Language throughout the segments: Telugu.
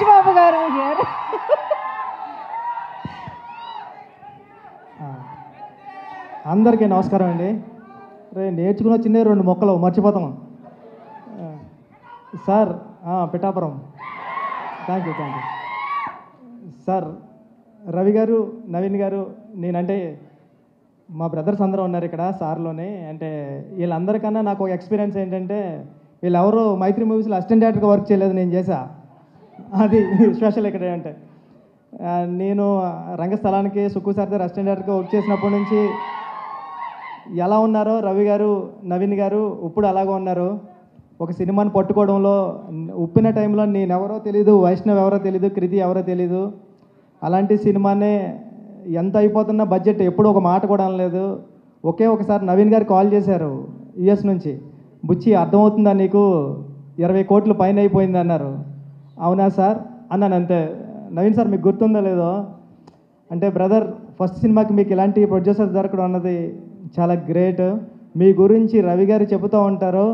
బుచ్చిబాబు గారు గారు అందరికీ నమస్కారం అండి. నేర్చుకున్న చిన్న 2 మొక్కలు మర్చిపోతాము sir. Pithapuram. Thank you sir. Ravi గారు, నవీన్ గారు, నేనంటే మా బ్రదర్స్ అందరూ ఉన్నారు ఇక్కడ సార్లోనే. అంటే వీళ్ళందరికన్నా నాకు ఒక ఎక్స్పీరియన్స్ ఏంటంటే, వీళ్ళెవరూ మైత్రి మూవీస్లో అసిస్టెంట్ డైరెక్టర్గా వర్క్ చేయలేదు, నేను చేశా. అది స్పెషల్ ఇక్కడ అంటే, నేను రంగస్థలానికి సుక్కు సార్ దగ్గర అసిస్టెంట్ డైరెక్టర్గా వర్క్ చేసినప్పటి నుంచి ఎలా ఉన్నారో రవి గారు, నవీన్ గారు ఇప్పుడు అలాగే ఉన్నారు. ఒక సినిమాని పట్టుకోవడంలో ఉప్పిన టైంలో నేనెవరో తెలీదు, వైష్ణవ్ ఎవరో తెలీదు, కృతి ఎవరో తెలీదు. అలాంటి సినిమానే ఎంత అయిపోతున్నా బడ్జెట్ ఎప్పుడు ఒక మాట కూడా అనలేదు. ఒకసారి నవీన్ గారు కాల్ చేశారు యుఎస్ నుంచి, బుచ్చి అర్థమవుతుందా నీకు, 20 కోట్ల పైన అయిపోయింది అన్నారు. అవునా సార్ అన్నాను అంతే. నవీన్ సార్ మీకు గుర్తుందో లేదో అంటే, బ్రదర్ ఫస్ట్ సినిమాకి మీకు ఇలాంటి ప్రొడ్యూసర్ దొరకడం అన్నది చాలా గ్రేట్. మీ గురించి రవి గారు చెబుతూ ఉంటారు,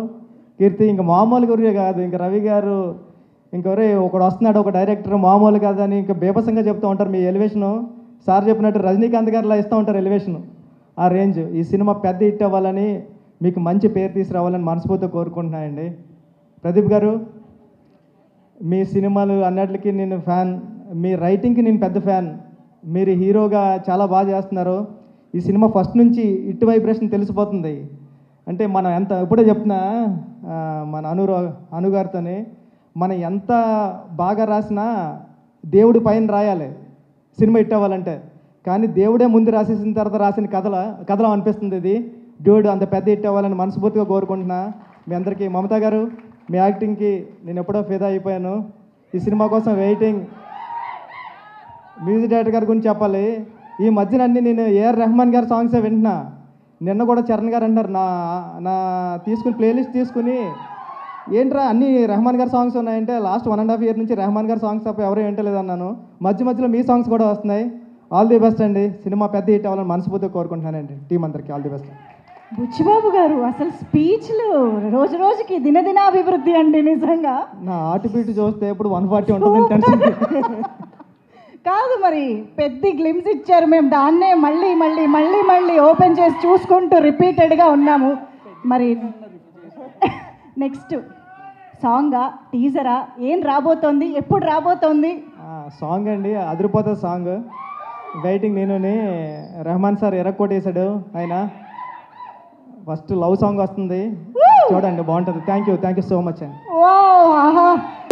కీర్తి ఇంక మామూలు గురి కాదు, ఇంక రవి గారు ఇంకొరే ఒకడు వస్తున్నాడు ఒక డైరెక్టర్ మామూలు కాదని ఇంకా బేబసంగా చెప్తూ ఉంటారు. మీ ఎలివేషను సార్ చెప్పినట్టు రజనీకాంత్ గారిలా ఇస్తూ ఉంటారు ఎలివేషను, ఆ రేంజ్. ఈ సినిమా పెద్ద హిట్ అవ్వాలని, మీకు మంచి పేరు తీసుకురావాలని మనస్ఫూర్తిగా కోరుకుంటున్నానండి. ప్రదీప్ గారు, మీ సినిమాలు అన్నిటికీ నేను ఫ్యాన్, మీ రైటింగ్కి నేను పెద్ద ఫ్యాన్. మీరు హీరోగా చాలా బాగా చేస్తున్నారు. ఈ సినిమా ఫస్ట్ నుంచి హిట్ వైబ్రేషన్ తెలిసిపోతుంది. అంటే మనం ఎంత ఇప్పుడే చెప్తున్నా మన అనుగారితోనే, మనం ఎంత బాగా రాసినా దేవుడి పైన రాయాలి సినిమా హిట్ అవ్వాలంటే. కానీ దేవుడే ముందు రాసేసిన తర్వాత రాసిన కథలో అనిపిస్తుంది ఇది. డ్యూడ్ అంత పెద్ద హిట్ అవ్వాలని మనస్ఫూర్తిగా కోరుకుంటున్నా. మీ అందరికీ, మమతా గారు మీ యాక్టింగ్కి నేను ఎప్పుడో ఫిదా అయిపోయాను. ఈ సినిమా కోసం వెయిటింగ్. మ్యూజిక్ డైరెక్టర్ గారి గురించి చెప్పాలి. ఈ మధ్యన అన్నీ నేను ఏఆర్ రెహమాన్ గారి సాంగ్సే వింటున్నా. నిన్న కూడా చరణ్ గారు అంటారు, నా తీసుకుని ప్లేలిస్ట్ తీసుకుని, ఏంట్రా అన్ని రెహమాన్ గారి సాంగ్స్ ఉన్నాయంటే, లాస్ట్ 1.5 year నుంచి రెహమాన్ గారి సాంగ్స్ తప్ప ఎవరు వింటలేదు అన్నాను. మధ్యలో మీ సాంగ్స్ కూడా వస్తున్నాయి. ఆల్ ది బెస్ట్ అండి. సినిమా పెద్ద హిట్ అవ్వాలని మనస్ఫూర్తిగా కోరుకుంటున్నానండి. టీం అందరికీ ఆల్ ది బెస్ట్. బుచ్చిబాబు గారు అసలు స్పీచ్లు రోజు రోజుకి దినదినాభివృద్ధి అండి నిజంగా. నా ఆర్టిబీట్ చూస్తే ఇప్పుడు 140 ఉంటుంది టెన్షన్. కాదు మరి పెద్ద గ్లిమ్స్ ఇచ్చారు, మేము దాన్నే మళ్ళీ మళ్ళీ మళ్ళీ మళ్ళీ ఓపెన్ చేసి చూసుకుంటూ రిపీటెడ్గా ఉన్నాము. మరి నెక్స్ట్ సాంగా, టీజరా, ఏం రాబోతోంది, ఎప్పుడు రాబోతోంది? సాంగ్ అండి, అదిరిపోతుంది సాంగ్. వెయిటింగ్. నేను రెహమాన్ సార్ ఎరక్కొట్టేశాడు ఆయన. ఫస్ట్ లవ్ సాంగ్ వస్తుంది, చూడండి బాగుంటుంది. థ్యాంక్ యూ సో మచ్ అండి. ఓ ఆహా.